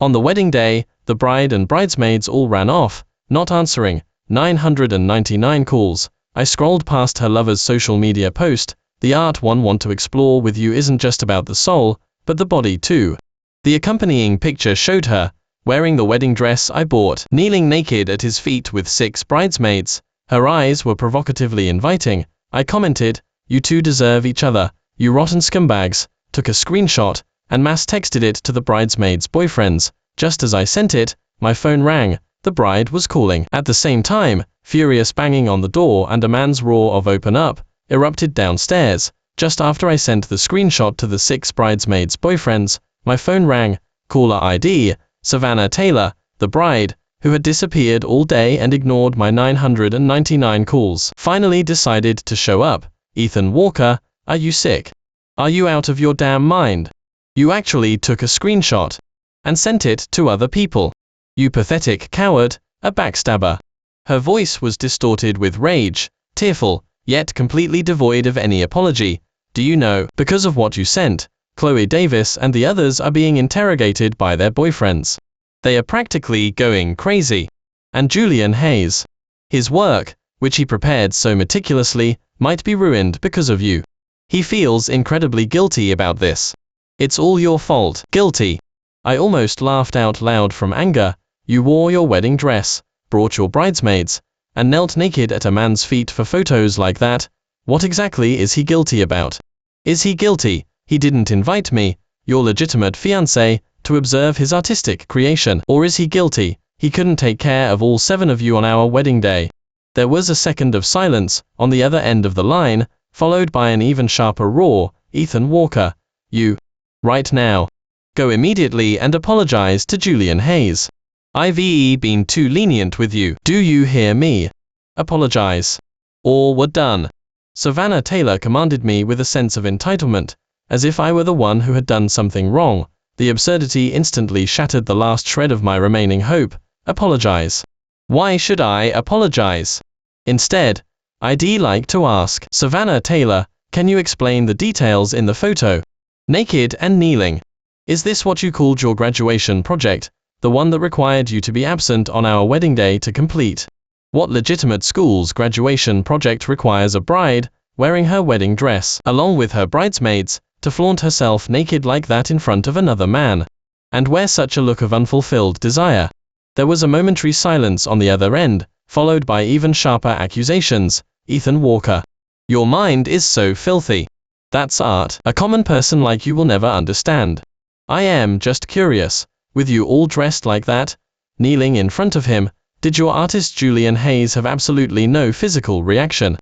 On the wedding day, the bride and bridesmaids all ran off, not answering 999 calls. I scrolled past her lover's social media post. The art one want to explore with you isn't just about the soul, but the body too. The accompanying picture showed her, wearing the wedding dress I bought, kneeling naked at his feet with 6 bridesmaids. Her eyes were provocatively inviting. I commented, "You two deserve each other, you rotten scumbags," took a screenshot, and mass texted it to the bridesmaids' boyfriends. Just as I sent it, my phone rang. The bride was calling. At the same time, furious banging on the door and a man's roar of "open up" erupted downstairs. Just after I sent the screenshot to the 6 bridesmaids' boyfriends, my phone rang. Caller ID, Savannah Taylor, the bride, who had disappeared all day and ignored my 999 calls, finally decided to show up. "Ethan Walker, are you sick? Are you out of your damn mind? You actually took a screenshot and sent it to other people. You pathetic coward, a backstabber." Her voice was distorted with rage, tearful, yet completely devoid of any apology. "Do you know, because of what you sent, Chloe Davis and the others are being interrogated by their boyfriends. They are practically going crazy. And Julian Hayes, his work, which he prepared so meticulously, might be ruined because of you. He feels incredibly guilty about this. It's all your fault." Guilty. I almost laughed out loud from anger. You wore your wedding dress, brought your bridesmaids, and knelt naked at a man's feet for photos like that. What exactly is he guilty about? Is he guilty he didn't invite me, your legitimate fiancé, to observe his artistic creation? Or is he guilty he couldn't take care of all 7 of you on our wedding day? There was a second of silence on the other end of the line, followed by an even sharper roar. "Ethan Walker, you, right now, go immediately and apologize to Julian Hayes. I've been too lenient with you. Do you hear me? Apologize, or we're done." Savannah Taylor commanded me with a sense of entitlement, as if I were the one who had done something wrong. The absurdity instantly shattered the last shred of my remaining hope. Apologize? Why should I apologize? Instead, I'd like to ask, "Savannah Taylor, can you explain the details in the photo? Naked and kneeling. Is this what you called your graduation project, the one that required you to be absent on our wedding day to complete? What legitimate school's graduation project requires a bride, wearing her wedding dress, along with her bridesmaids, to flaunt herself naked like that in front of another man? And wear such a look of unfulfilled desire?" There was a momentary silence on the other end, followed by even sharper accusations. "Ethan Walker, your mind is so filthy. That's art a common person like you will never understand. I am just curious, with you all dressed like that, kneeling in front of him, did your artist Julian Hayes have absolutely no physical reaction?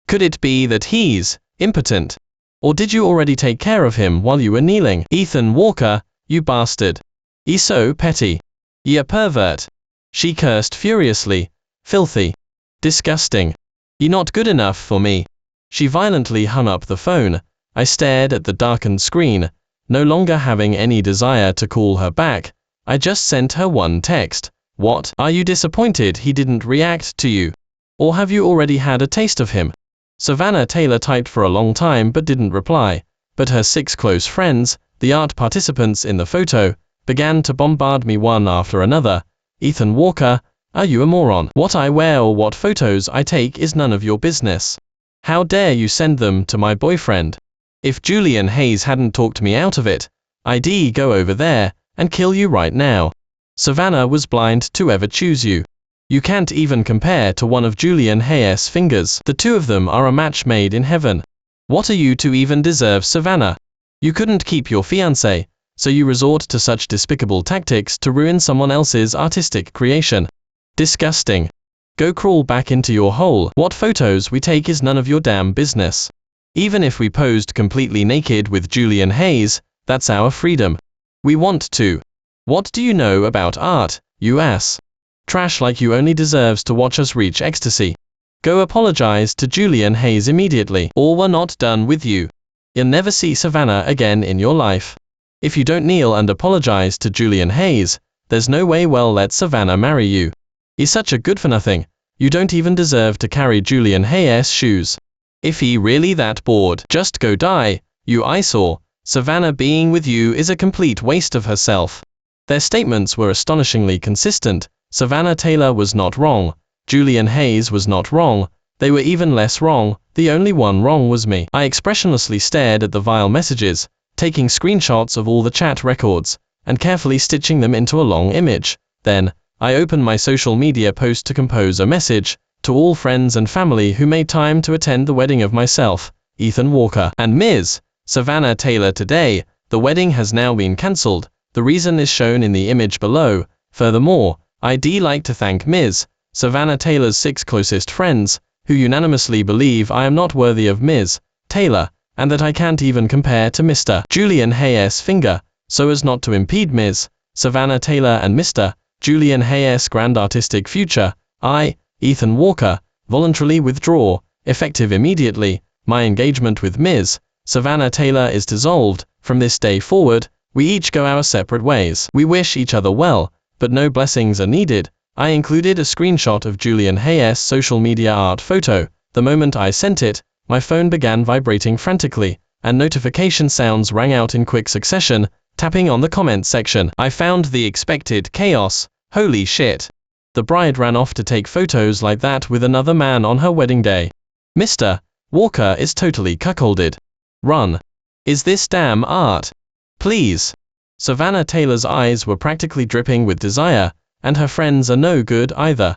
Could it be that he's impotent? Or did you already take care of him while you were kneeling? Ethan Walker, you bastard. Ye so petty. Ye a pervert." She cursed furiously. "Filthy. Disgusting. Ye not good enough for me." She violently hung up the phone. I stared at the darkened screen, no longer having any desire to call her back. I just sent her one text. "What? Are you disappointed he didn't react to you? Or have you already had a taste of him?" Savannah Taylor typed for a long time but didn't reply. But her 6 close friends, the art participants in the photo, began to bombard me one after another. "Ethan Walker, are you a moron? What I wear or what photos I take is none of your business. How dare you send them to my boyfriend? If Julian Hayes hadn't talked me out of it, I'd go over there and kill you right now. Savannah was blind to ever choose you. You can't even compare to one of Julian Hayes' fingers. The 2 of them are a match made in heaven. What are you to even deserve Savannah? You couldn't keep your fiancé, so you resort to such despicable tactics to ruin someone else's artistic creation. Disgusting. Go crawl back into your hole. What photos we take is none of your damn business. Even if we posed completely naked with Julian Hayes, that's our freedom. We want to. What do you know about art, you ass? Trash like you only deserves to watch us reach ecstasy. Go apologize to Julian Hayes immediately, or we're not done with you. You'll never see Savannah again in your life. If you don't kneel and apologize to Julian Hayes, there's no way we'll let Savannah marry you. He's such a good-for-nothing, you don't even deserve to carry Julian Hayes' shoes. If he really that bored, just go die, you eyesore. Savannah being with you is a complete waste of herself. Their statements were astonishingly consistent. Savannah Taylor was not wrong. Julian Hayes was not wrong. They were even less wrong. The only one wrong was me. I expressionlessly stared at the vile messages, taking screenshots of all the chat records, and carefully stitching them into a long image. Then, I opened my social media post to compose a message to all friends and family who made time to attend the wedding of myself, Ethan Walker, and Ms. Savannah Taylor today. The wedding has now been cancelled. The reason is shown in the image below. Furthermore, I'd like to thank Ms. Savannah Taylor's 6 closest friends, who unanimously believe I am not worthy of Ms. Taylor, and that I can't even compare to Mr. Julian Hayes' finger, so as not to impede Ms. Savannah Taylor and Mr. Julian Hayes' grand artistic future. I, Ethan Walker, voluntarily withdraw, effective immediately. My engagement with Ms. Savannah Taylor is dissolved. From this day forward, we each go our separate ways. We wish each other well, but no blessings are needed. I included a screenshot of Julian Hayes' social media art photo. The moment I sent it, my phone began vibrating frantically, and notification sounds rang out in quick succession. Tapping on the comment section, I found the expected chaos. Holy shit. The bride ran off to take photos like that with another man on her wedding day. Mr. Walker is totally cuckolded. Run. Is this damn art? Please. Savannah Taylor's eyes were practically dripping with desire, and her friends are no good either.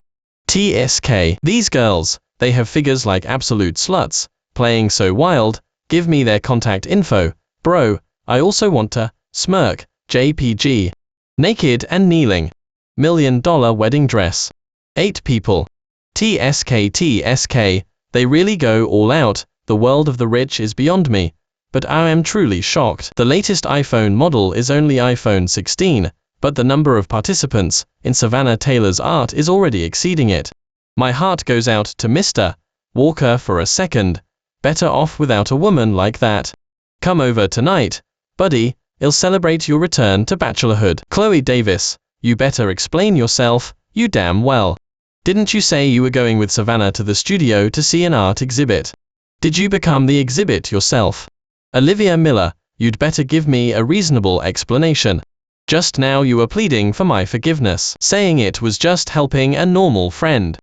TSK. These girls, they have figures like absolute sluts, playing so wild. Give me their contact info, bro. I also want to smirk. JPG. Naked and kneeling. $1 million wedding dress. 8 people. TSK. They really go all out. The world of the rich is beyond me. But I am truly shocked. The latest iPhone model is only iPhone 16, but the number of participants in Savannah Taylor's art is already exceeding it. My heart goes out to Mr. Walker for a second. Better off without a woman like that. Come over tonight, buddy. I'll celebrate your return to bachelorhood. Chloe Davis, you better explain yourself, you damn well. Didn't you say you were going with Savannah to the studio to see an art exhibit? Did you become the exhibit yourself? Olivia Miller, you'd better give me a reasonable explanation. Just now you were pleading for my forgiveness, saying it was just helping a normal friend.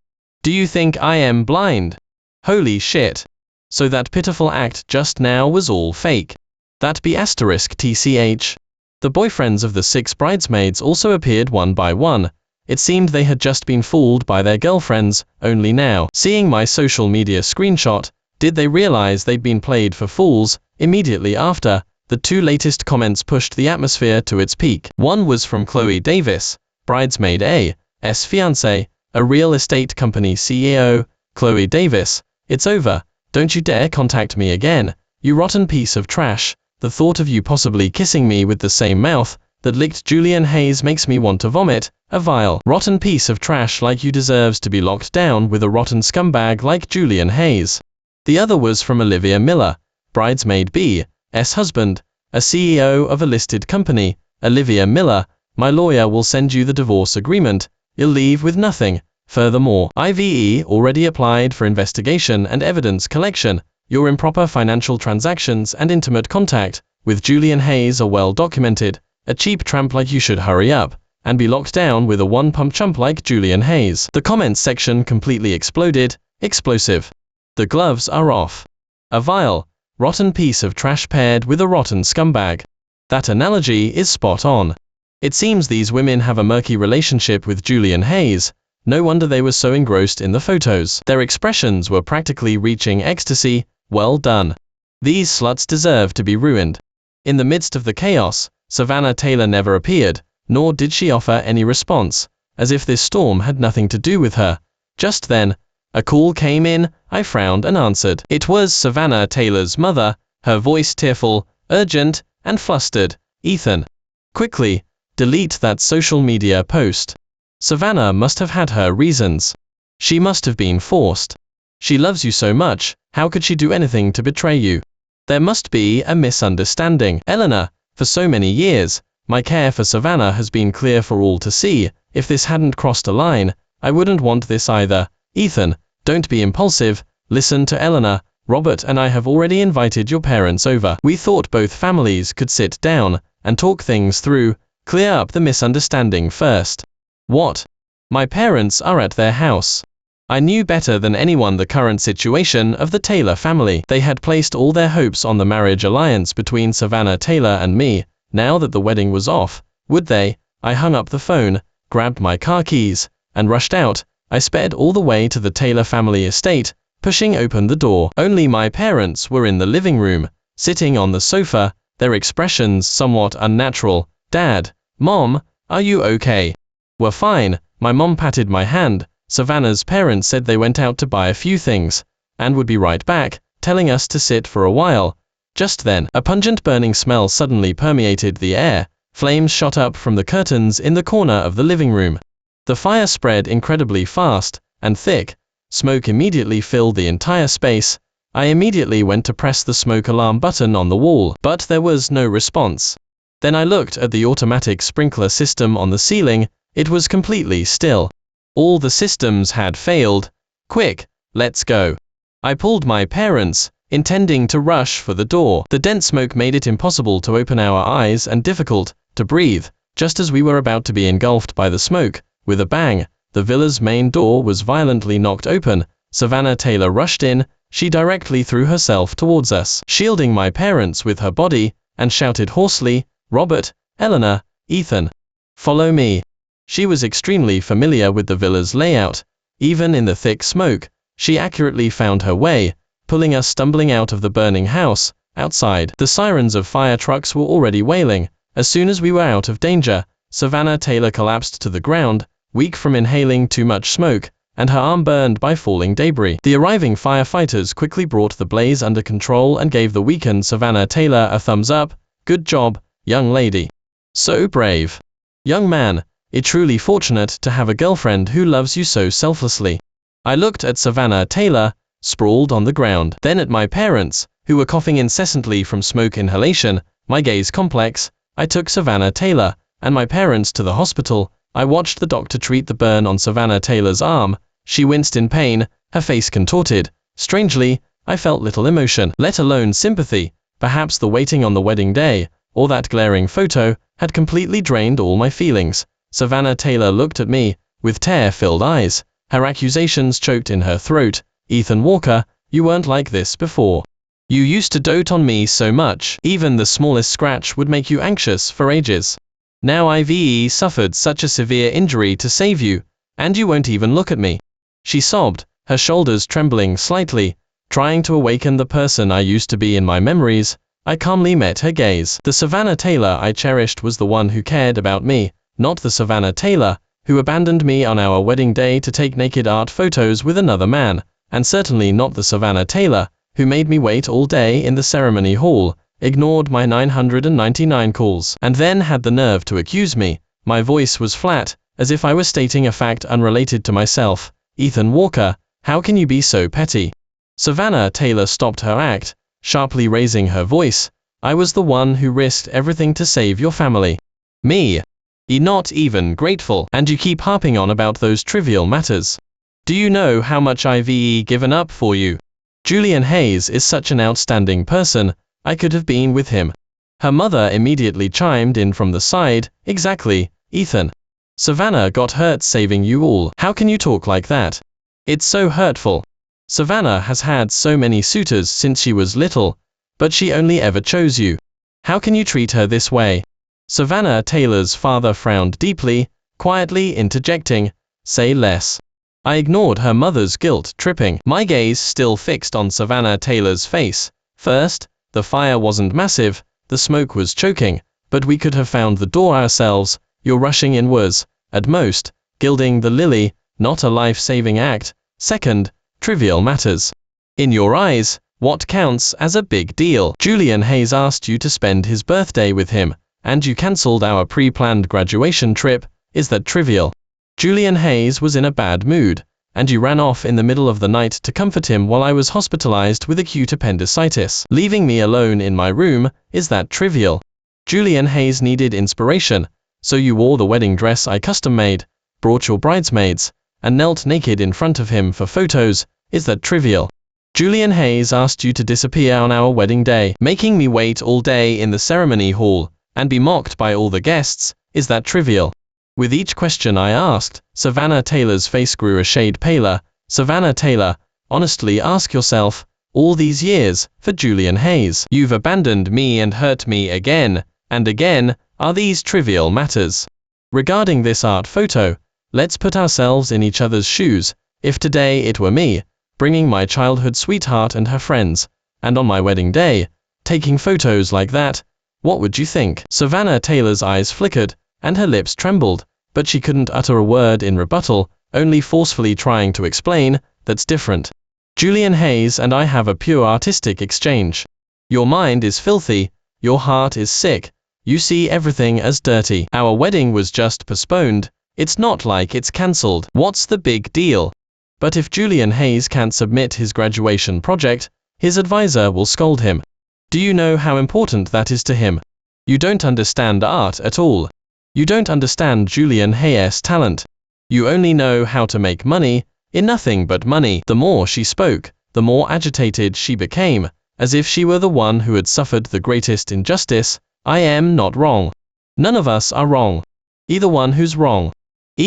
Do you think I am blind? Holy shit. So that pitiful act just now was all fake. That be asterisk TCH. The boyfriends of the 6 bridesmaids also appeared one by one. It seemed they had just been fooled by their girlfriends. Only now, seeing my social media screenshot, did they realize they'd been played for fools. Immediately after, the 2 latest comments pushed the atmosphere to its peak. One was from Chloe Davis, bridesmaid A's fiancé, a real estate company CEO. Chloe Davis, it's over. Don't you dare contact me again, you rotten piece of trash. The thought of you possibly kissing me with the same mouth that licked Julian Hayes makes me want to vomit. A vile, rotten piece of trash like you deserves to be locked down with a rotten scumbag like Julian Hayes. The other was from Olivia Miller, bridesmaid B's husband, a CEO of a listed company. Olivia Miller, my lawyer will send you the divorce agreement. You'll leave with nothing. Furthermore, IVE already applied for investigation and evidence collection. Your improper financial transactions and intimate contact with Julian Hayes are well documented. A cheap tramp like you should hurry up and be locked down with a one-pump chump like Julian Hayes. The comments section completely exploded. Explosive. The gloves are off. A vile, rotten piece of trash paired with a rotten scumbag. That analogy is spot on. It seems these women have a murky relationship with Julian Hayes. No wonder they were so engrossed in the photos. Their expressions were practically reaching ecstasy. Well done. These sluts deserve to be ruined. In the midst of the chaos, Savannah Taylor never appeared, nor did she offer any response, as if this storm had nothing to do with her. Just then, a call came in. I frowned and answered. It was Savannah Taylor's mother, her voice tearful, urgent, and flustered. Ethan, quickly, delete that social media post. Savannah must have had her reasons. She must have been forced. She loves you so much, how could she do anything to betray you? There must be a misunderstanding. Eleanor, for so many years, my care for Savannah has been clear for all to see. If this hadn't crossed a line, I wouldn't want this either. Ethan, don't be impulsive. Listen to Eleanor. Robert and I have already invited your parents over. We thought both families could sit down and talk things through. Clear up the misunderstanding first. What? My parents are at their house. I knew better than anyone the current situation of the Taylor family. They had placed all their hopes on the marriage alliance between Savannah Taylor and me. Now that the wedding was off, would they? I hung up the phone, grabbed my car keys, and rushed out. I sped all the way to the Taylor family estate, pushing open the door. Only my parents were in the living room, sitting on the sofa, their expressions somewhat unnatural. Dad, Mom, are you okay? We're fine. My mom patted my hand. Savannah's parents said they went out to buy a few things, and would be right back, telling us to sit for a while. Just then, a pungent burning smell suddenly permeated the air. Flames shot up from the curtains in the corner of the living room. The fire spread incredibly fast and thick. Smoke immediately filled the entire space. I immediately went to press the smoke alarm button on the wall, but there was no response. Then I looked at the automatic sprinkler system on the ceiling. It was completely still. All the systems had failed. Quick, let's go. I pulled my parents, intending to rush for the door. The dense smoke made it impossible to open our eyes and difficult to breathe. Just as we were about to be engulfed by the smoke, with a bang, the villa's main door was violently knocked open. Savannah Taylor rushed in. She directly threw herself towards us, shielding my parents with her body, and shouted hoarsely, "Robert, Eleanor, Ethan, follow me." She was extremely familiar with the villa's layout. Even in the thick smoke, she accurately found her way, pulling us stumbling out of the burning house. Outside, the sirens of fire trucks were already wailing. As soon as we were out of danger, Savannah Taylor collapsed to the ground, weak from inhaling too much smoke, and her arm burned by falling debris. The arriving firefighters quickly brought the blaze under control and gave the weakened Savannah Taylor a thumbs up. Good job, young lady. So brave. Young man, it's truly fortunate to have a girlfriend who loves you so selflessly. I looked at Savannah Taylor, sprawled on the ground, then at my parents, who were coughing incessantly from smoke inhalation. My gaze complex. I took Savannah Taylor and my parents to the hospital. I watched the doctor treat the burn on Savannah Taylor's arm. She winced in pain, her face contorted. Strangely, I felt little emotion, let alone sympathy. Perhaps the waiting on the wedding day, or that glaring photo, had completely drained all my feelings. Savannah Taylor looked at me, with tear-filled eyes, her accusations choked in her throat. Ethan Walker, you weren't like this before. You used to dote on me so much, even the smallest scratch would make you anxious for ages. Now I've suffered such a severe injury to save you, and you won't even look at me. She sobbed, her shoulders trembling slightly, trying to awaken the person I used to be in my memories. I calmly met her gaze. The Savannah Taylor I cherished was the one who cared about me, not the Savannah Taylor who abandoned me on our wedding day to take naked art photos with another man, and certainly not the Savannah Taylor who made me wait all day in the ceremony hall, ignored my 999 calls, and then had the nerve to accuse me. My voice was flat, as if I was stating a fact unrelated to myself. Ethan Walker, how can you be so petty? Savannah Taylor stopped her act, sharply raising her voice. I was the one who risked everything to save your family. Me? You're not even grateful, and you keep harping on about those trivial matters. Do you know how much I've given up for you? Julian Hayes is such an outstanding person, I could have been with him. Her mother immediately chimed in from the side. Exactly, Ethan. Savannah got hurt saving you all. How can you talk like that? It's so hurtful. Savannah has had so many suitors since she was little, but she only ever chose you. How can you treat her this way? Savannah Taylor's father frowned deeply, quietly interjecting, say less. I ignored her mother's guilt-tripping, my gaze still fixed on Savannah Taylor's face. First, the fire wasn't massive, the smoke was choking, but we could have found the door ourselves. Your rushing in was, at most, gilding the lily, not a life-saving act. Second, trivial matters. In your eyes, what counts as a big deal? Julian Hayes asked you to spend his birthday with him, and you cancelled our pre-planned graduation trip. Is that trivial? Julian Hayes was in a bad mood, and you ran off in the middle of the night to comfort him while I was hospitalized with acute appendicitis, leaving me alone in my room. Is that trivial? Julian Hayes needed inspiration, so you wore the wedding dress I custom-made, brought your bridesmaids, and knelt naked in front of him for photos. Is that trivial? Julian Hayes asked you to disappear on our wedding day, making me wait all day in the ceremony hall, and be mocked by all the guests. Is that trivial? With each question I asked, Savannah Taylor's face grew a shade paler. Savannah Taylor, honestly ask yourself, all these years, for Julian Hayes, you've abandoned me and hurt me again and again. Are these trivial matters? Regarding this art photo, let's put ourselves in each other's shoes. If today it were me, bringing my childhood sweetheart and her friends, and on my wedding day, taking photos like that, what would you think? Savannah Taylor's eyes flickered, and her lips trembled, but she couldn't utter a word in rebuttal, only forcefully trying to explain, that's different. Julian Hayes and I have a pure artistic exchange. Your mind is filthy, your heart is sick, you see everything as dirty. Our wedding was just postponed, it's not like it's cancelled. What's the big deal? But if Julian Hayes can't submit his graduation project, his advisor will scold him. Do you know how important that is to him? You don't understand art at all. You don't understand Julian Hayes' talent. You only know how to make money, in nothing but money. The more she spoke, the more agitated she became, as if she were the one who had suffered the greatest injustice. I am not wrong. None of us are wrong. Either one who's wrong.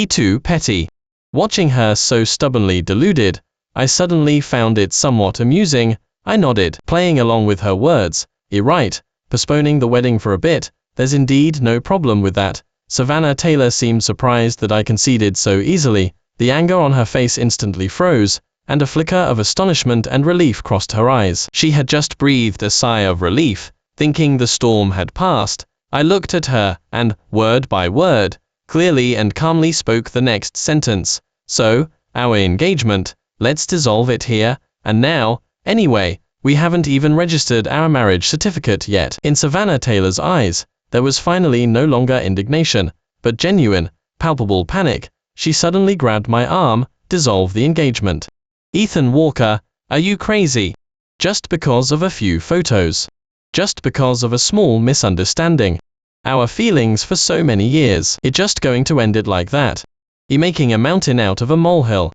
Too petty. Watching her so stubbornly deluded, I suddenly found it somewhat amusing. I nodded, playing along with her words. Right, postponing the wedding for a bit, there's indeed no problem with that. Savannah Taylor seemed surprised that I conceded so easily. The anger on her face instantly froze, and a flicker of astonishment and relief crossed her eyes. She had just breathed a sigh of relief, thinking the storm had passed. I looked at her, and, word by word, clearly and calmly spoke the next sentence. So, our engagement, let's dissolve it here, and now. Anyway, we haven't even registered our marriage certificate yet. In Savannah Taylor's eyes, there was finally no longer indignation, but genuine, palpable panic. She suddenly grabbed my arm. Dissolve the engagement. Ethan Walker, are you crazy? Just because of a few photos. Just because of a small misunderstanding. Our feelings for so many years. It just going to end it like that? Making a mountain out of a molehill.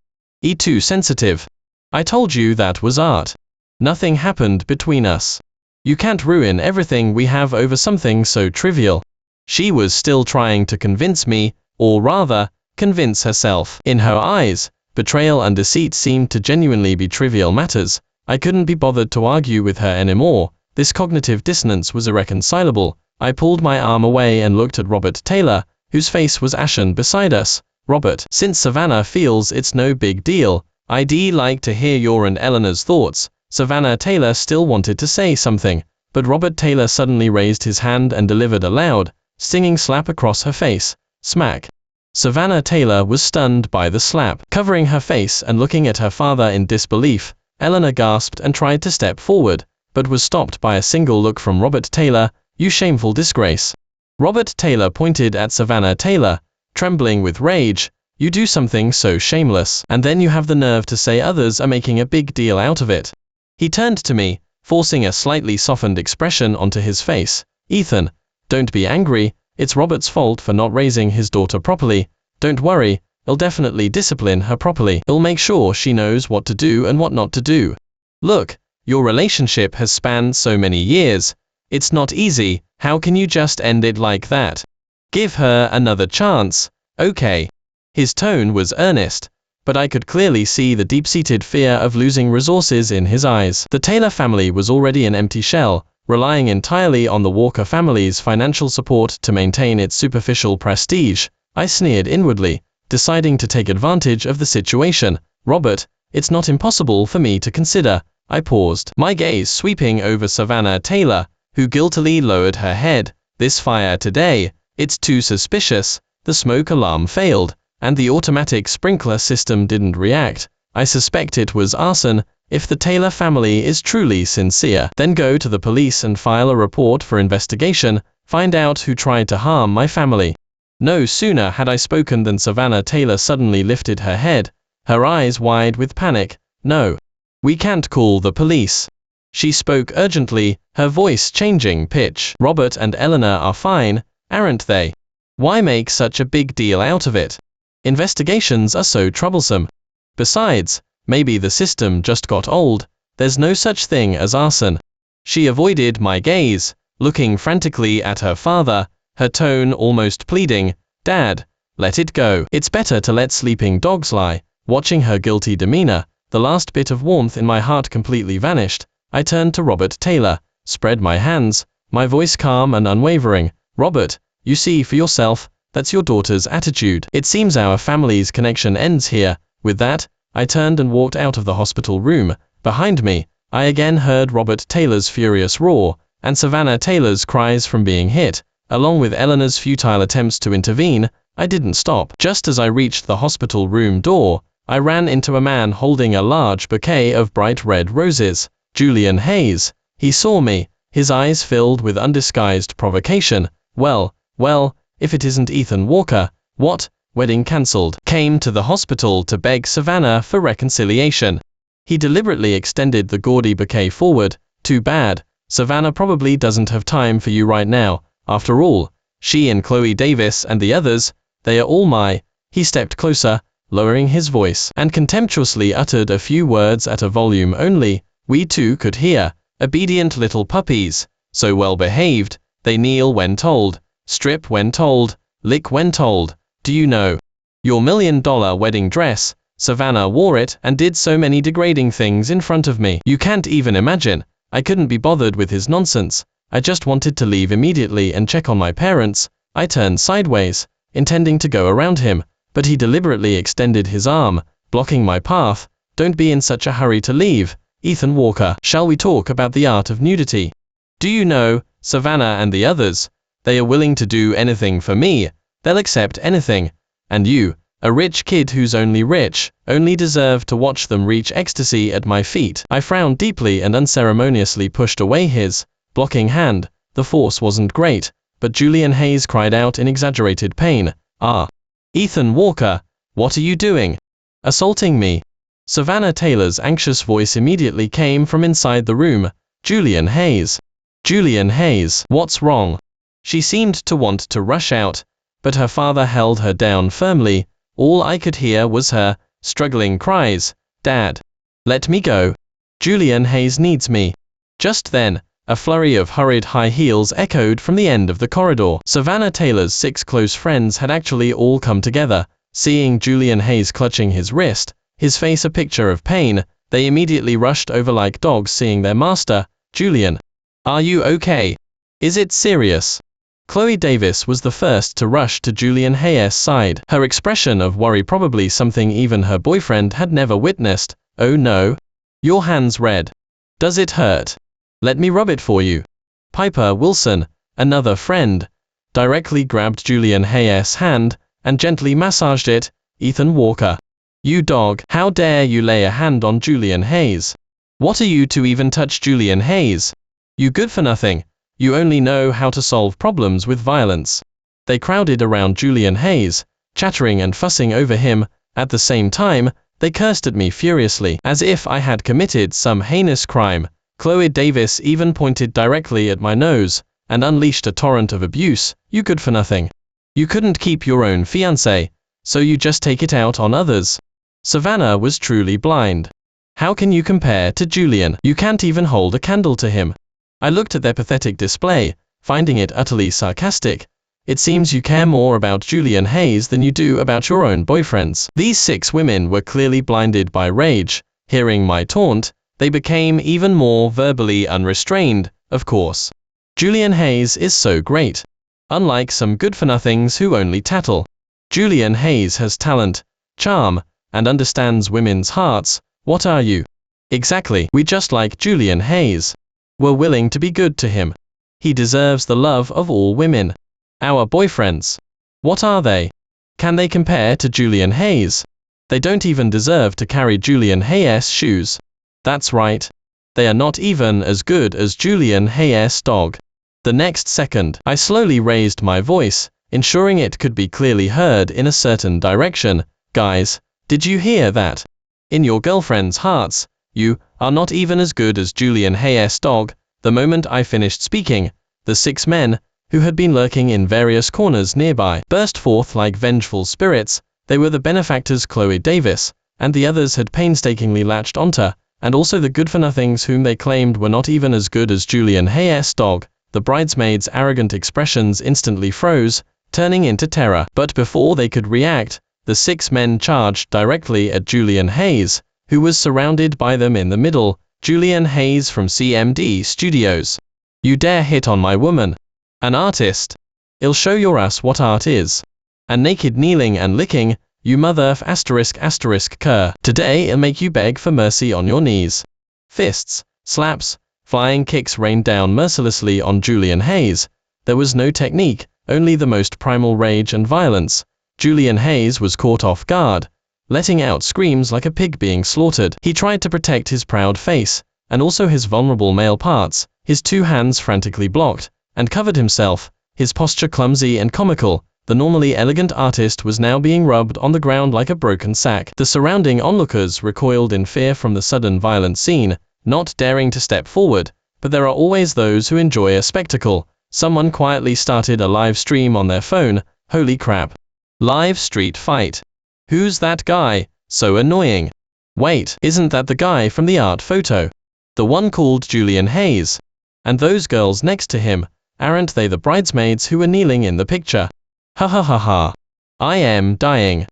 Too sensitive. I told you that was art. Nothing happened between us. You can't ruin everything we have over something so trivial. She was still trying to convince me, or rather, convince herself. In her eyes, betrayal and deceit seemed to genuinely be trivial matters. I couldn't be bothered to argue with her anymore. This cognitive dissonance was irreconcilable. I pulled my arm away and looked at Robert Taylor, whose face was ashen beside us. Robert, since Savannah feels it's no big deal, I'd like to hear your and Eleanor's thoughts. Savannah Taylor still wanted to say something, but Robert Taylor suddenly raised his hand and delivered a loud, stinging slap across her face. Smack. Savannah Taylor was stunned by the slap. Covering her face and looking at her father in disbelief, Eleanor gasped and tried to step forward, but was stopped by a single look from Robert Taylor. You shameful disgrace. Robert Taylor pointed at Savannah Taylor, trembling with rage. You do something so shameless, and then you have the nerve to say others are making a big deal out of it. He turned to me, forcing a slightly softened expression onto his face. Ethan, don't be angry, it's Robert's fault for not raising his daughter properly. Don't worry, I'll definitely discipline her properly. I'll make sure she knows what to do and what not to do. Look, your relationship has spanned so many years. It's not easy. How can you just end it like that? Give her another chance, okay? His tone was earnest, but I could clearly see the deep-seated fear of losing resources in his eyes. The Taylor family was already an empty shell, relying entirely on the Walker family's financial support to maintain its superficial prestige. I sneered inwardly, deciding to take advantage of the situation. Robert, it's not impossible for me to consider. I paused, my gaze sweeping over Savannah Taylor, who guiltily lowered her head. This fire today, it's too suspicious. The smoke alarm failed, and the automatic sprinkler system didn't react. I suspect it was arson. If the Taylor family is truly sincere, then go to the police and file a report for investigation. Find out who tried to harm my family. No sooner had I spoken than Savannah Taylor suddenly lifted her head, her eyes wide with panic. No. We can't call the police. She spoke urgently, her voice changing pitch. Robert and Eleanor are fine, aren't they? Why make such a big deal out of it? Investigations are so troublesome. Besides, maybe the system just got old. There's no such thing as arson. She avoided my gaze, looking frantically at her father, her tone almost pleading. Dad, let it go. It's better to let sleeping dogs lie. Watching her guilty demeanor, the last bit of warmth in my heart completely vanished. I turned to Robert Taylor, spread my hands, my voice calm and unwavering. Robert, you see for yourself, that's your daughter's attitude. It seems our family's connection ends here. With that, I turned and walked out of the hospital room. Behind me, I again heard Robert Taylor's furious roar, and Savannah Taylor's cries from being hit, along with Eleanor's futile attempts to intervene. I didn't stop. Just as I reached the hospital room door, I ran into a man holding a large bouquet of bright red roses. Julian Hayes. He saw me, his eyes filled with undisguised provocation. Well, if it isn't Ethan Walker. What? Wedding cancelled. Came to the hospital to beg Savannah for reconciliation. He deliberately extended the gaudy bouquet forward. Too bad. Savannah probably doesn't have time for you right now. After all, she and Chloe Davis and the others, they are all my. He stepped closer, lowering his voice, and contemptuously uttered a few words at a volume only we two could hear. Obedient little puppies, so well behaved, they kneel when told, strip when told, lick when told. Do you know? Your $1 million wedding dress, Savannah wore it and did so many degrading things in front of me. You can't even imagine. I couldn't be bothered with his nonsense. I just wanted to leave immediately and check on my parents. I turned sideways, intending to go around him, but he deliberately extended his arm, blocking my path. Don't be in such a hurry to leave, Ethan Walker. Shall we talk about the art of nudity? Do you know, Savannah and the others, they are willing to do anything for me. They'll accept anything. And you, a rich kid who's only rich, only deserve to watch them reach ecstasy at my feet. I frowned deeply and unceremoniously pushed away his blocking hand. The force wasn't great, but Julian Hayes cried out in exaggerated pain. Ah! Ethan Walker, what are you doing? Assaulting me? Savannah Taylor's anxious voice immediately came from inside the room. Julian Hayes. Julian Hayes. What's wrong? She seemed to want to rush out, but her father held her down firmly. All I could hear was her struggling cries. Dad, let me go. Julian Hayes needs me. Just then, a flurry of hurried high heels echoed from the end of the corridor. Savannah Taylor's 6 close friends had actually all come together. Seeing Julian Hayes clutching his wrist, his face a picture of pain, they immediately rushed over like dogs seeing their master. Julian, are you okay? Is it serious? Chloe Davis was the first to rush to Julian Hayes' side. Her expression of worry probably something even her boyfriend had never witnessed. Oh no. Your hand's red. Does it hurt? Let me rub it for you. Piper Wilson, another friend, directly grabbed Julian Hayes' hand and gently massaged it. Ethan Walker. You dog, how dare you lay a hand on Julian Hayes? What are you to even touch Julian Hayes? You good for nothing. You only know how to solve problems with violence. They crowded around Julian Hayes, chattering and fussing over him. At the same time, they cursed at me furiously, as if I had committed some heinous crime. Chloe Davis even pointed directly at my nose, and unleashed a torrent of abuse. You good for nothing. You couldn't keep your own fiancé, so you just take it out on others. Savannah was truly blind. How can you compare to Julian? You can't even hold a candle to him. I looked at their pathetic display, finding it utterly sarcastic. It seems you care more about Julian Hayes than you do about your own boyfriends. These 6 women were clearly blinded by rage. Hearing my taunt, they became even more verbally unrestrained. Of course, Julian Hayes is so great. Unlike some good-for-nothings who only tattle. Julian Hayes has talent, charm, and understands women's hearts. What are you? Exactly. We just like Julian Hayes. We're willing to be good to him. He deserves the love of all women. Our boyfriends. What are they? Can they compare to Julian Hayes? They don't even deserve to carry Julian Hayes' shoes. That's right. They are not even as good as Julian Hayes' dog. The next second, I slowly raised my voice, ensuring it could be clearly heard in a certain direction. Guys, did you hear that? In your girlfriend's hearts, you are not even as good as Julian Hayes' dog. The moment I finished speaking, the 6 men, who had been lurking in various corners nearby, burst forth like vengeful spirits. They were the benefactors Chloe Davis, and the others had painstakingly latched onto, and also the good-for-nothings whom they claimed were not even as good as Julian Hayes' dog. the bridesmaids' arrogant expressions instantly froze, turning into terror. But before they could react, the 6 men charged directly at Julian Hayes, who was surrounded by them in the middle. Julian Hayes from CMD Studios. You dare hit on my woman? An artist? I'll show your ass what art is. And naked kneeling and licking, you mother f *** cur. Today I'll make you beg for mercy on your knees. Fists, slaps, flying kicks rained down mercilessly on Julian Hayes. There was no technique, only the most primal rage and violence. Julian Hayes was caught off guard, letting out screams like a pig being slaughtered. He tried to protect his proud face, and also his vulnerable male parts, his 2 hands frantically blocked, and covered himself, his posture clumsy and comical. The normally elegant artist was now being rubbed on the ground like a broken sack. The surrounding onlookers recoiled in fear from the sudden violent scene, not daring to step forward, but there are always those who enjoy a spectacle. Someone quietly started a live stream on their phone. Holy crap. Live street fight. Who's that guy? So annoying. Wait, isn't that the guy from the art photo? The one called Julian Hayes? And those girls next to him, aren't they the bridesmaids who were kneeling in the picture? Ha ha ha ha. I am dying.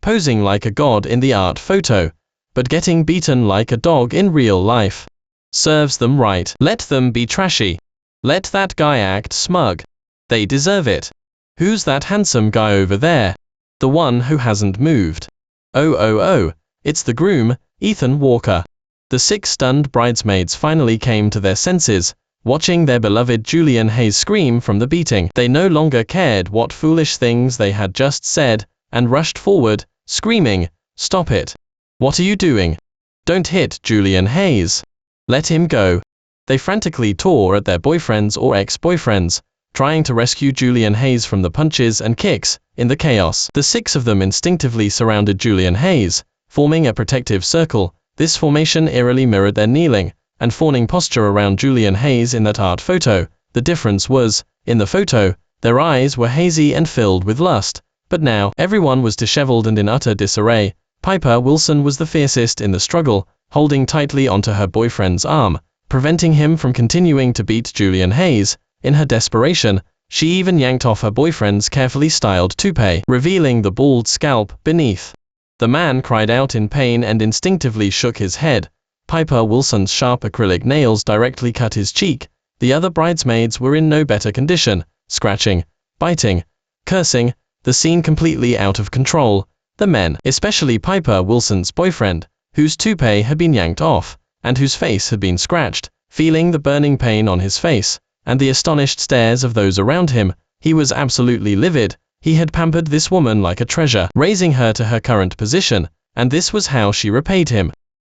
Posing like a god in the art photo, but getting beaten like a dog in real life. Serves them right. Let them be trashy. Let that guy act smug. They deserve it. Who's that handsome guy over there? The one who hasn't moved. Oh, it's the groom, Ethan Walker. The 6 stunned bridesmaids finally came to their senses, watching their beloved Julian Hayes scream from the beating. They no longer cared what foolish things they had just said, and rushed forward, screaming, "Stop it! What are you doing? Don't hit Julian Hayes! Let him go!" They frantically tore at their boyfriends or ex-boyfriends, trying to rescue Julian Hayes from the punches and kicks. In the chaos, the 6 of them instinctively surrounded Julian Hayes, forming a protective circle. This formation eerily mirrored their kneeling and fawning posture around Julian Hayes in that art photo. The difference was, in the photo, their eyes were hazy and filled with lust, but now, everyone was disheveled and in utter disarray. Piper Wilson was the fiercest in the struggle, holding tightly onto her boyfriend's arm, preventing him from continuing to beat Julian Hayes. In her desperation, she even yanked off her boyfriend's carefully styled toupee, revealing the bald scalp beneath. The man cried out in pain and instinctively shook his head. Piper Wilson's sharp acrylic nails directly cut his cheek. The other bridesmaids were in no better condition, scratching, biting, cursing, the scene completely out of control. The men, especially Piper Wilson's boyfriend, whose toupee had been yanked off, and whose face had been scratched, feeling the burning pain on his face, and the astonished stares of those around him, he was absolutely livid. He had pampered this woman like a treasure, raising her to her current position, and this was how she repaid him.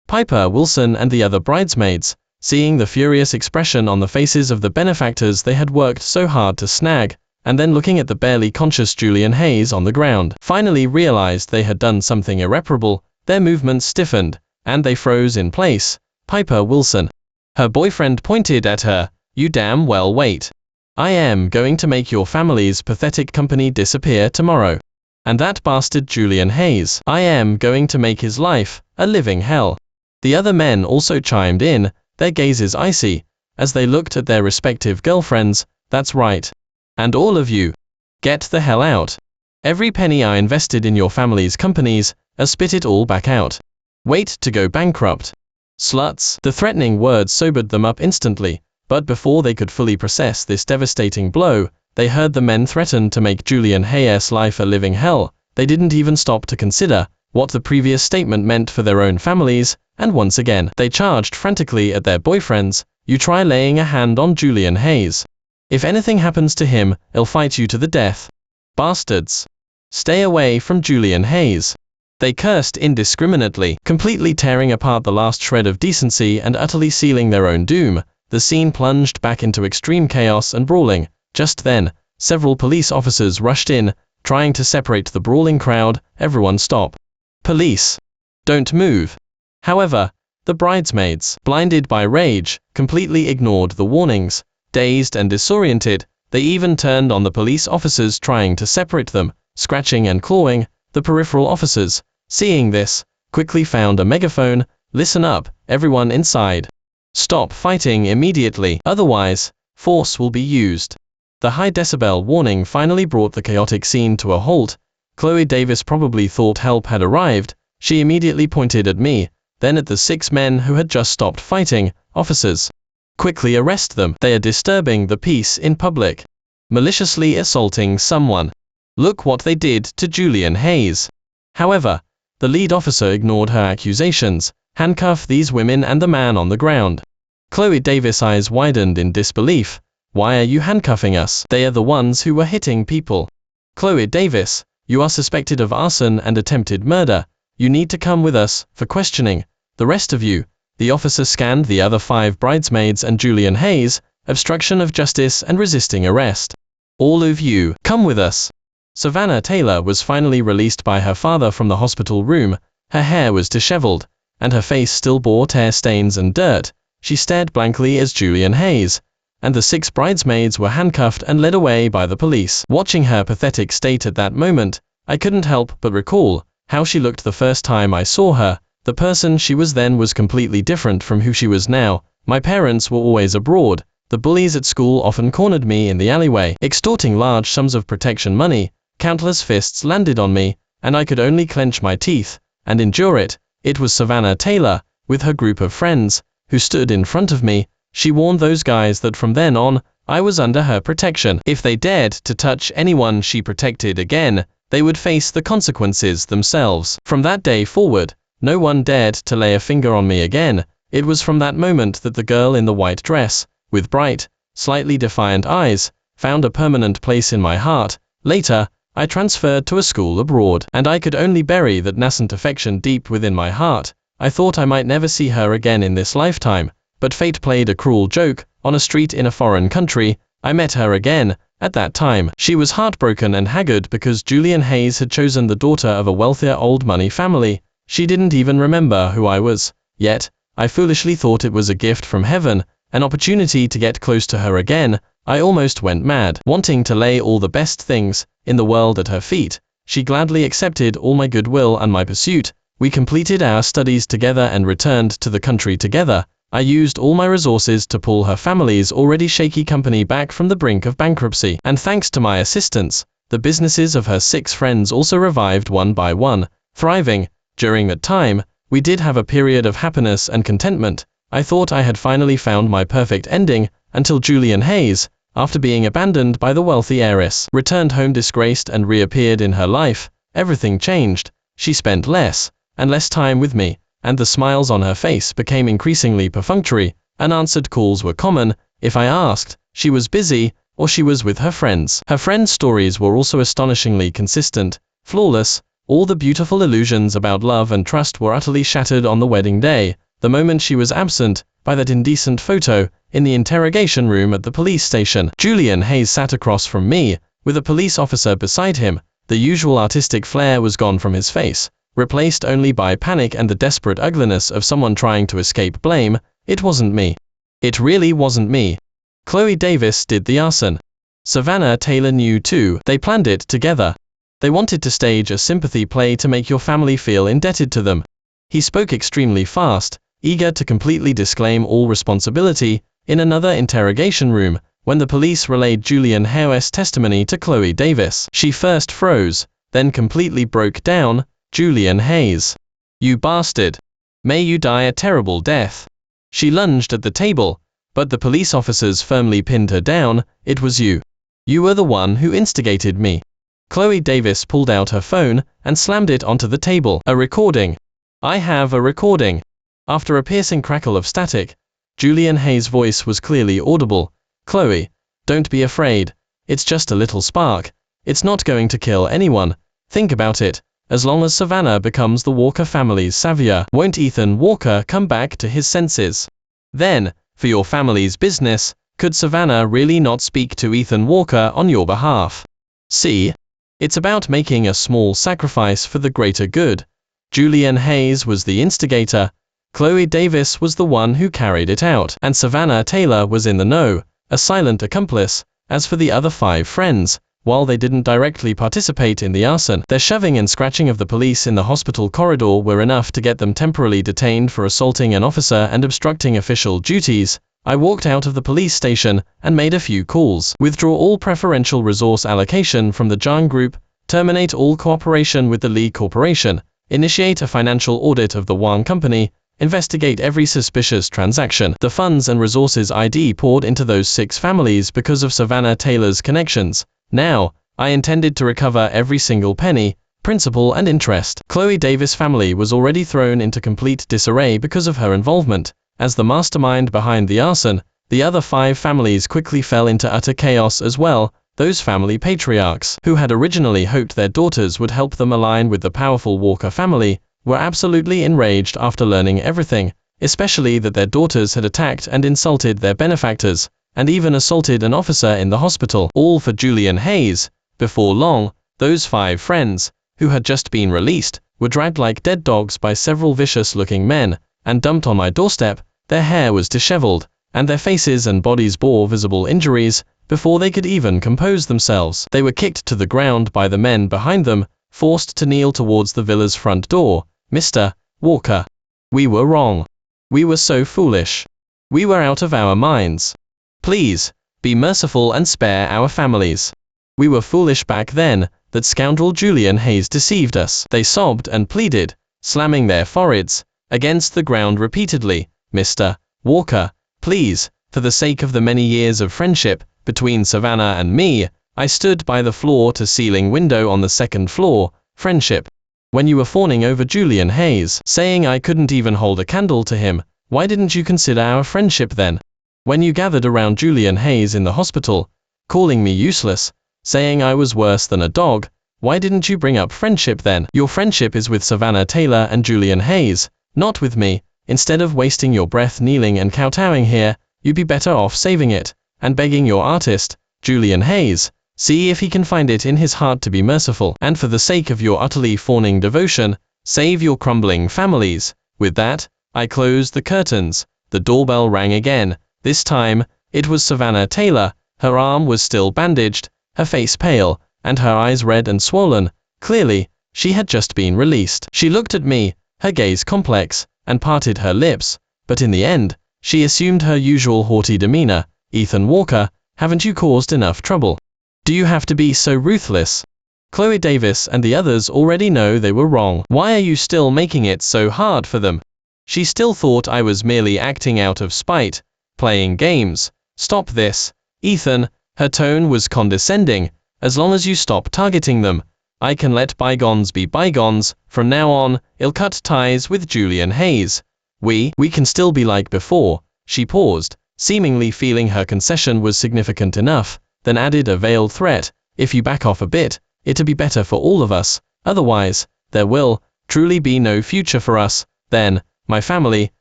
Piper Wilson and the other bridesmaids, seeing the furious expression on the faces of the benefactors they had worked so hard to snag, and then looking at the barely conscious Julian Hayes on the ground, finally realized they had done something irreparable. Their movements stiffened, and they froze in place. Piper Wilson. Her boyfriend pointed at her. "You damn well wait. I am going to make your family's pathetic company disappear tomorrow. And that bastard Julian Hayes, I am going to make his life a living hell." The other men also chimed in, their gazes icy, as they looked at their respective girlfriends. "That's right. And all of you, get the hell out. Every penny I invested in your family's companies, I spit it all back out. Wait to go bankrupt. Sluts." The threatening words sobered them up instantly, but before they could fully process this devastating blow, they heard the men threaten to make Julian Hayes' life a living hell. They didn't even stop to consider what the previous statement meant for their own families, and once again, they charged frantically at their boyfriends. "You try laying a hand on Julian Hayes. If anything happens to him, I'll fight you to the death. Bastards. Stay away from Julian Hayes." They cursed indiscriminately, completely tearing apart the last shred of decency and utterly sealing their own doom. The scene plunged back into extreme chaos and brawling. Just then, several police officers rushed in, trying to separate the brawling crowd. "Everyone stop. Police. Don't move." However, the bridesmaids, blinded by rage, completely ignored the warnings. Dazed and disoriented, they even turned on the police officers trying to separate them, scratching and clawing. The peripheral officers, seeing this, quickly found a megaphone. "Listen up, everyone inside. Stop fighting immediately, otherwise, force will be used. The high decibel warning finally brought the chaotic scene to a halt. Chloe Davis probably thought help had arrived. She immediately pointed at me, then at the 6 men who had just stopped fighting. Officers, quickly arrest them. They are disturbing the peace in public, maliciously assaulting someone. Look what they did to Julian Hayes. However, the lead officer ignored her accusations. Handcuff these women and the man on the ground. Chloe Davis' eyes widened in disbelief. Why are you handcuffing us? They are the ones who were hitting people. Chloe Davis, you are suspected of arson and attempted murder. You need to come with us for questioning. The rest of you. The officer scanned the other 5 bridesmaids and Julian Hayes, obstruction of justice and resisting arrest. All of you, come with us. Savannah Taylor was finally released by her father from the hospital room. Her hair was disheveled, and her face still bore tear stains and dirt. She stared blankly as Julian Hayes and the 6 bridesmaids were handcuffed and led away by the police. Watching her pathetic state at that moment, I couldn't help but recall how she looked the first time I saw her. The person she was then was completely different from who she was now. My parents were always abroad. The bullies at school often cornered me in the alleyway, extorting large sums of protection money. Countless fists landed on me, and I could only clench my teeth and endure it. It was Savannah Taylor, with her group of friends, who stood in front of me. She warned those guys that from then on, I was under her protection. If they dared to touch anyone she protected again, they would face the consequences themselves. From that day forward, no one dared to lay a finger on me again. It was from that moment that the girl in the white dress, with bright, slightly defiant eyes, found a permanent place in my heart. Later, I transferred to a school abroad, and I could only bury that nascent affection deep within my heart. I thought I might never see her again in this lifetime, but fate played a cruel joke. On a street in a foreign country, I met her again. At that time, she was heartbroken and haggard because Julian Hayes had chosen the daughter of a wealthier old money family. She didn't even remember who I was. Yet, I foolishly thought it was a gift from heaven, an opportunity to get close to her again. I almost went mad, wanting to lay all the best things in the world at her feet. She gladly accepted all my goodwill and my pursuit. We completed our studies together and returned to the country together. I used all my resources to pull her family's already shaky company back from the brink of bankruptcy. And thanks to my assistance, the businesses of her 6 friends also revived one by one, thriving. During that time, we did have a period of happiness and contentment. I thought I had finally found my perfect ending, until Julian Hayes, after being abandoned by the wealthy heiress, returned home disgraced and reappeared in her life. Everything changed. She spent less and less time with me, and the smiles on her face became increasingly perfunctory. Unanswered calls were common. If I asked, she was busy, or she was with her friends. Her friends' stories were also astonishingly consistent, flawless. All the beautiful illusions about love and trust were utterly shattered on the wedding day, the moment she was absent, by that indecent photo, in the interrogation room at the police station. Julian Hayes sat across from me, with a police officer beside him. The usual artistic flair was gone from his face, replaced only by panic and the desperate ugliness of someone trying to escape blame. It wasn't me. It really wasn't me. Chloe Davis did the arson. Savannah Taylor knew too. They planned it together. They wanted to stage a sympathy play to make your family feel indebted to them. He spoke extremely fast, eager to completely disclaim all responsibility. In another interrogation room, when the police relayed Julian Hayes' testimony to Chloe Davis, she first froze, then completely broke down. Julian Hayes. You bastard. May you die a terrible death. She lunged at the table, but the police officers firmly pinned her down. It was you. You were the one who instigated me. Chloe Davis pulled out her phone and slammed it onto the table. A recording. I have a recording. After a piercing crackle of static, Julian Hayes' voice was clearly audible. Chloe, don't be afraid. It's just a little spark. It's not going to kill anyone. Think about it. As long as Savannah becomes the Walker family's savior, won't Ethan Walker come back to his senses? Then, for your family's business, could Savannah really not speak to Ethan Walker on your behalf? See? It's about making a small sacrifice for the greater good. Julian Hayes was the instigator. Chloe Davis was the one who carried it out, and Savannah Taylor was in the know, a silent accomplice. As for the other 5 friends, while they didn't directly participate in the arson, their shoving and scratching of the police in the hospital corridor were enough to get them temporarily detained for assaulting an officer and obstructing official duties. I walked out of the police station and made a few calls. Withdraw all preferential resource allocation from the Zhang Group, terminate all cooperation with the Li Corporation, initiate a financial audit of the Wang Company, investigate every suspicious transaction. The funds and resources I'd poured into those 6 families because of Savannah Taylor's connections. Now, I intended to recover every single penny, principal and interest. Chloe Davis' family was already thrown into complete disarray because of her involvement. As the mastermind behind the arson, the other 5 families quickly fell into utter chaos as well. Those family patriarchs, who had originally hoped their daughters would help them align with the powerful Walker family, were absolutely enraged after learning everything, especially that their daughters had attacked and insulted their benefactors, and even assaulted an officer in the hospital, all for Julian Hayes. Before long, those 5 friends, who had just been released, were dragged like dead dogs by several vicious-looking men, and dumped on my doorstep. Their hair was disheveled, and their faces and bodies bore visible injuries. Before they could even compose themselves, they were kicked to the ground by the men behind them, forced to kneel towards the villa's front door. Mr. Walker, we were wrong. We were so foolish. We were out of our minds. Please, be merciful and spare our families. We were foolish back then. That scoundrel Julian Hayes deceived us. They sobbed and pleaded, slamming their foreheads against the ground repeatedly. Mr. Walker, please, for the sake of the many years of friendship between Savannah and me, I stood by the floor-to-ceiling window on the 2nd floor. Friendship. When you were fawning over Julian Hayes, saying I couldn't even hold a candle to him, why didn't you consider our friendship then? When you gathered around Julian Hayes in the hospital, calling me useless, saying I was worse than a dog, why didn't you bring up friendship then? Your friendship is with Savannah Taylor and Julian Hayes, not with me. Instead of wasting your breath kneeling and kowtowing here, you'd be better off saving it, and begging your artist, Julian Hayes, see if he can find it in his heart to be merciful, and for the sake of your utterly fawning devotion, save your crumbling families. With that, I closed the curtains. The doorbell rang again. This time, it was Savannah Taylor. Her arm was still bandaged, her face pale, and her eyes red and swollen. Clearly, she had just been released. She looked at me, her gaze complex, and parted her lips, but in the end, she assumed her usual haughty demeanor. Ethan Walker, haven't you caused enough trouble? Do you have to be so ruthless? Chloe Davis and the others already know they were wrong. Why are you still making it so hard for them? She still thought I was merely acting out of spite, playing games. Stop this, Ethan. Her tone was condescending. As long as you stop targeting them, I can let bygones be bygones. From now on, I'll cut ties with Julian Hayes. We can still be like before. She paused, seemingly feeling her concession was significant enough, then added a veiled threat. If you back off a bit, it'll be better for all of us. Otherwise, there will truly be no future for us. Then, my family,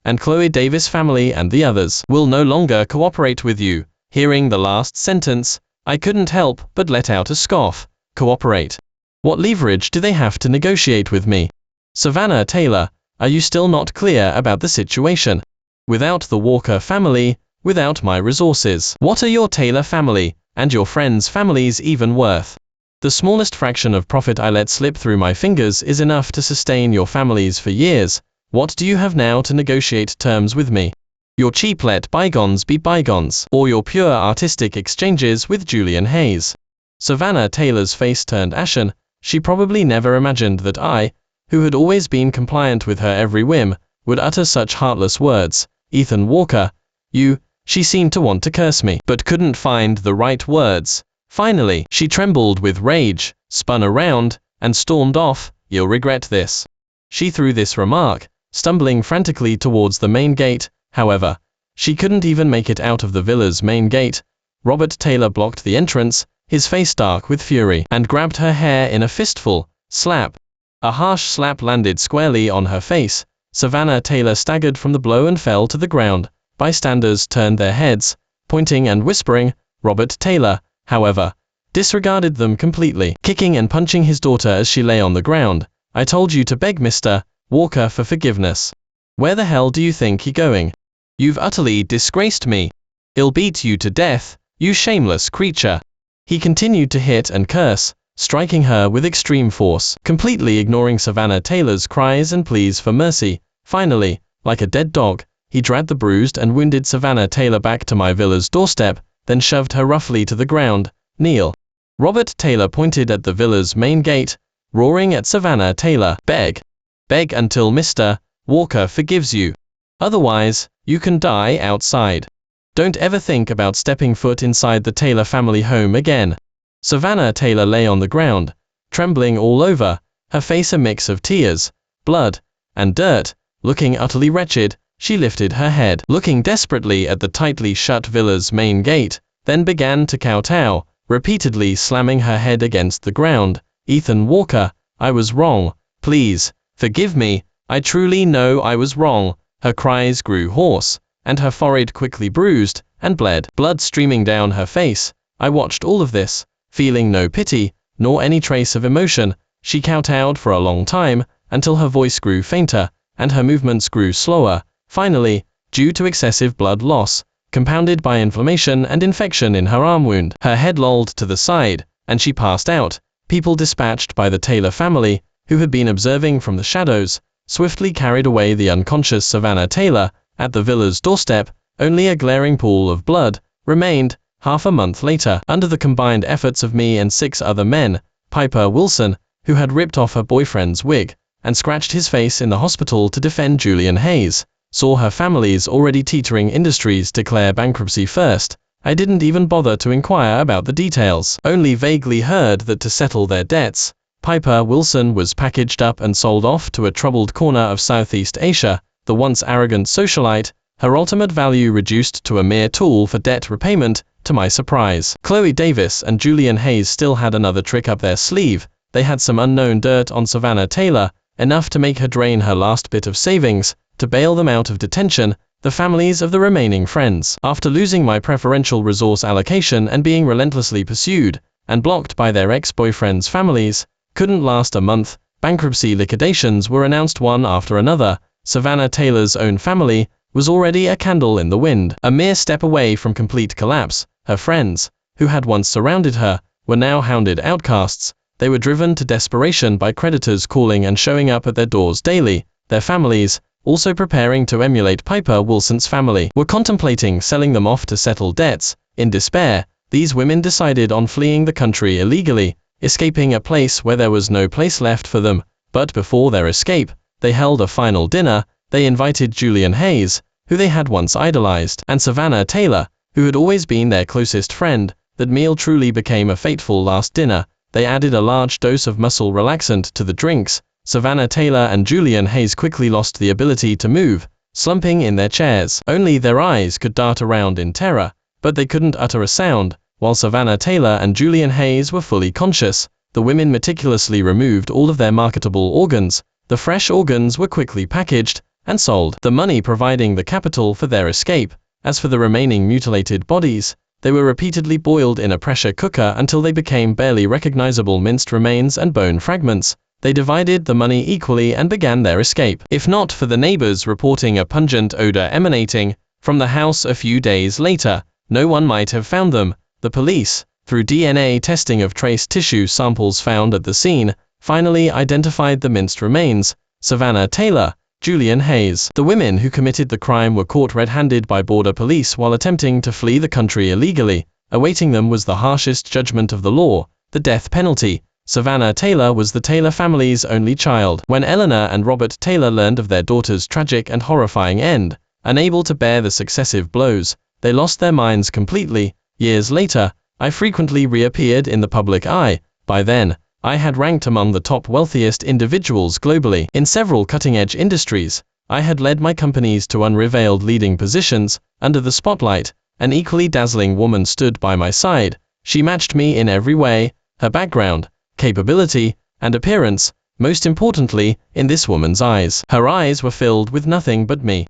and Chloe Davis' family and the others, will no longer cooperate with you. Hearing the last sentence, I couldn't help but let out a scoff. Cooperate? What leverage do they have to negotiate with me? Savannah Taylor, are you still not clear about the situation? Without the Walker family, without my resources, what are your Taylor family, and your friends' families even worth? The smallest fraction of profit I let slip through my fingers is enough to sustain your families for years. What do you have now to negotiate terms with me? Your cheap let bygones be bygones, or your pure artistic exchanges with Julian Hayes. Savannah Taylor's face turned ashen. She probably never imagined that I, who had always been compliant with her every whim, would utter such heartless words. Ethan Walker, she seemed to want to curse me, but couldn't find the right words. Finally, she trembled with rage, spun around, and stormed off. You'll regret this. She threw this remark, stumbling frantically towards the main gate. However, she couldn't even make it out of the villa's main gate. Robert Taylor blocked the entrance, his face dark with fury, and grabbed her hair in a fistful. Slap. A harsh slap landed squarely on her face. Savannah Taylor staggered from the blow and fell to the ground. Bystanders turned their heads, pointing and whispering. Robert Taylor, however, disregarded them completely, kicking and punching his daughter as she lay on the ground. I told you to beg Mr. Walker for forgiveness. Where the hell do you think you're going? You've utterly disgraced me. I'll beat you to death, you shameless creature. He continued to hit and curse, striking her with extreme force, completely ignoring Savannah Taylor's cries and pleas for mercy. Finally, like a dead dog, he dragged the bruised and wounded Savannah Taylor back to my villa's doorstep, then shoved her roughly to the ground. Kneel. Robert Taylor pointed at the villa's main gate, roaring at Savannah Taylor. Beg. Beg until Mr. Walker forgives you. Otherwise, you can die outside. Don't ever think about stepping foot inside the Taylor family home again. Savannah Taylor lay on the ground, trembling all over, her face a mix of tears, blood, and dirt. Looking utterly wretched, she lifted her head, looking desperately at the tightly shut villa's main gate, then began to kowtow, repeatedly slamming her head against the ground. Ethan Walker, I was wrong. Please, forgive me. I truly know I was wrong. Her cries grew hoarse, and her forehead quickly bruised and bled, blood streaming down her face. I watched all of this, feeling no pity, nor any trace of emotion. She kowtowed for a long time, until her voice grew fainter, and her movements grew slower. Finally, due to excessive blood loss, compounded by inflammation and infection in her arm wound, her head lolled to the side, and she passed out. People dispatched by the Taylor family, who had been observing from the shadows, swiftly carried away the unconscious Savannah Taylor. At the villa's doorstep, only a glaring pool of blood remained. Half a month later, under the combined efforts of me and 6 other men, Piper Wilson, who had ripped off her boyfriend's wig and scratched his face in the hospital to defend Julian Hayes, saw her family's already teetering industries declare bankruptcy first. I didn't even bother to inquire about the details, only vaguely heard that to settle their debts, Piper Wilson was packaged up and sold off to a troubled corner of Southeast Asia. The once arrogant socialite, her ultimate value reduced to a mere tool for debt repayment. To my surprise, Chloe Davis and Julian Hayes still had another trick up their sleeve. They had some unknown dirt on Savannah Taylor, enough to make her drain her last bit of savings. To bail them out of detention, the families of the remaining friends, after losing my preferential resource allocation and being relentlessly pursued and blocked by their ex-boyfriends' families, couldn't last a month. Bankruptcy liquidations were announced one after another. Savannah Taylor's own family was already a candle in the wind, a mere step away from complete collapse. Her friends, who had once surrounded her, were now hounded outcasts. They were driven to desperation by creditors calling and showing up at their doors daily. Their families, also preparing to emulate Piper Wilson's family, were contemplating selling them off to settle debts. In despair, these women decided on fleeing the country illegally, escaping a place where there was no place left for them. But before their escape, they held a final dinner. They invited Julian Hayes, who they had once idolized, and Savannah Taylor, who had always been their closest friend. That meal truly became a fateful last dinner. They added a large dose of muscle relaxant to the drinks. Savannah Taylor and Julian Hayes quickly lost the ability to move, slumping in their chairs. Only their eyes could dart around in terror, but they couldn't utter a sound. While Savannah Taylor and Julian Hayes were fully conscious, the women meticulously removed all of their marketable organs. The fresh organs were quickly packaged and sold, the money providing the capital for their escape. As for the remaining mutilated bodies, they were repeatedly boiled in a pressure cooker until they became barely recognizable minced remains and bone fragments. They divided the money equally and began their escape. If not for the neighbors reporting a pungent odor emanating from the house a few days later, no one might have found them. The police, through DNA testing of trace tissue samples found at the scene, finally identified the minced remains: Savannah Taylor, Julian Hayes. The women who committed the crime were caught red-handed by border police while attempting to flee the country illegally. Awaiting them was the harshest judgment of the law, the death penalty. Savannah Taylor was the Taylor family's only child. When Eleanor and Robert Taylor learned of their daughter's tragic and horrifying end, unable to bear the successive blows, they lost their minds completely. Years later, I frequently reappeared in the public eye. By then, I had ranked among the top wealthiest individuals globally. In several cutting-edge industries, I had led my companies to unrivaled leading positions. Under the spotlight, an equally dazzling woman stood by my side. She matched me in every way: her background, capability, and appearance. Most importantly, in this woman's eyes, her eyes were filled with nothing but me.